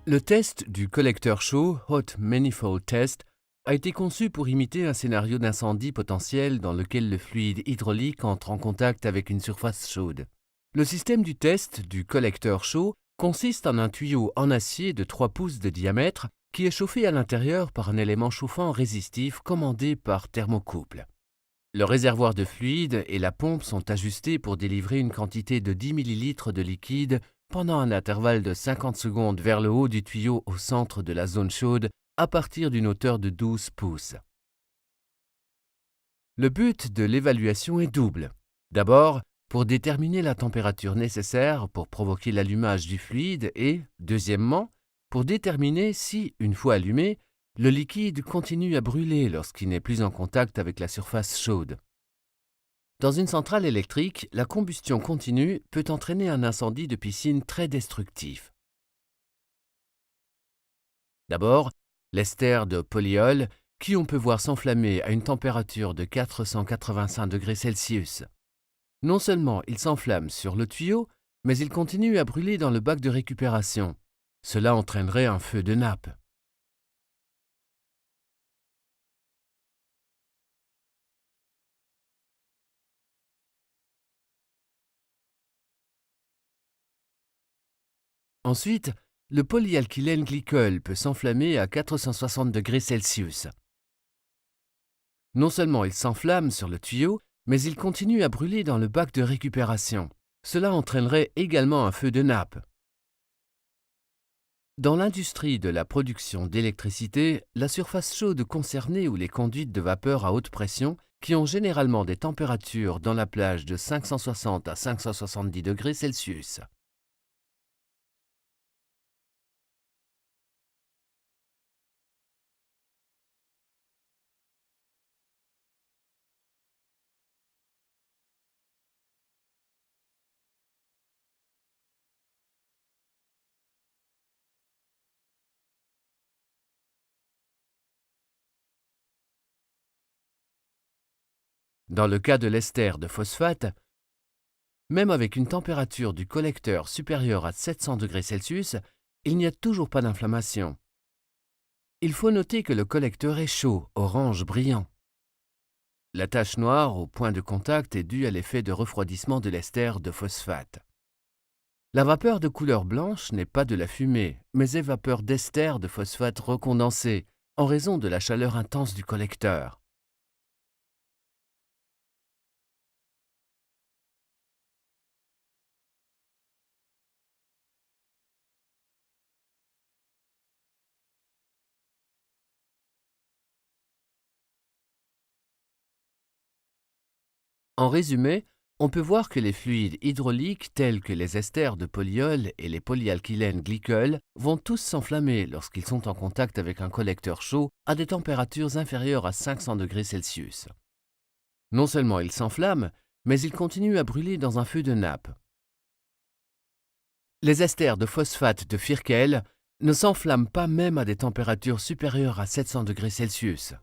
Le test du collecteur chaud, Hot Manifold Test, a été conçu pour imiter un scénario d'incendie potentiel dans lequel le fluide hydraulique entre en contact avec une surface chaude. Le système du test du collecteur chaud consiste en un tuyau en acier de 3 pouces de diamètre qui est chauffé à l'intérieur par un élément chauffant résistif commandé par thermocouple. Le réservoir de fluide et la pompe sont ajustés pour délivrer une quantité de 10 ml de liquide pendant un intervalle de 50 secondes vers le haut du tuyau au centre de la zone chaude à partir d'une hauteur de 12 pouces. Le but de l'évaluation est double. D'abord, pour déterminer la température nécessaire pour provoquer l'allumage du fluide et, deuxièmement, pour déterminer si, une fois allumé, le liquide continue à brûler lorsqu'il n'est plus en contact avec la surface chaude. Dans une centrale électrique, la combustion continue peut entraîner un incendie de piscine très destructif. D'abord, l'ester de polyol, qui on peut voir s'enflammer à une température de 485 degrés Celsius. Non seulement il s'enflamme sur le tuyau, mais il continue à brûler dans le bac de récupération. Cela entraînerait un feu de nappe. Ensuite, le polyalkylène glycol peut s'enflammer à 460 degrés Celsius. Non seulement il s'enflamme sur le tuyau, mais il continue à brûler dans le bac de récupération. Cela entraînerait également un feu de nappe. Dans l'industrie de la production d'électricité, la surface chaude concernée ou les conduites de vapeur à haute pression, qui ont généralement des températures dans la plage de 560 à 570 degrés Celsius. Dans le cas de l'ester de phosphate, même avec une température du collecteur supérieure à 700 degrés Celsius, il n'y a toujours pas d'inflammation. Il faut noter que le collecteur est chaud, orange brillant. La tache noire au point de contact est due à l'effet de refroidissement de l'ester de phosphate. La vapeur de couleur blanche n'est pas de la fumée, mais est vapeur d'ester de phosphate recondensé, en raison de la chaleur intense du collecteur. En résumé, on peut voir que les fluides hydrauliques tels que les esters de polyol et les polyalkylènes glycols vont tous s'enflammer lorsqu'ils sont en contact avec un collecteur chaud à des températures inférieures à 500 degrés Celsius. Non seulement ils s'enflamment, mais ils continuent à brûler dans un feu de nappe. Les esters de phosphate de Firkel ne s'enflamment pas même à des températures supérieures à 700 degrés Celsius.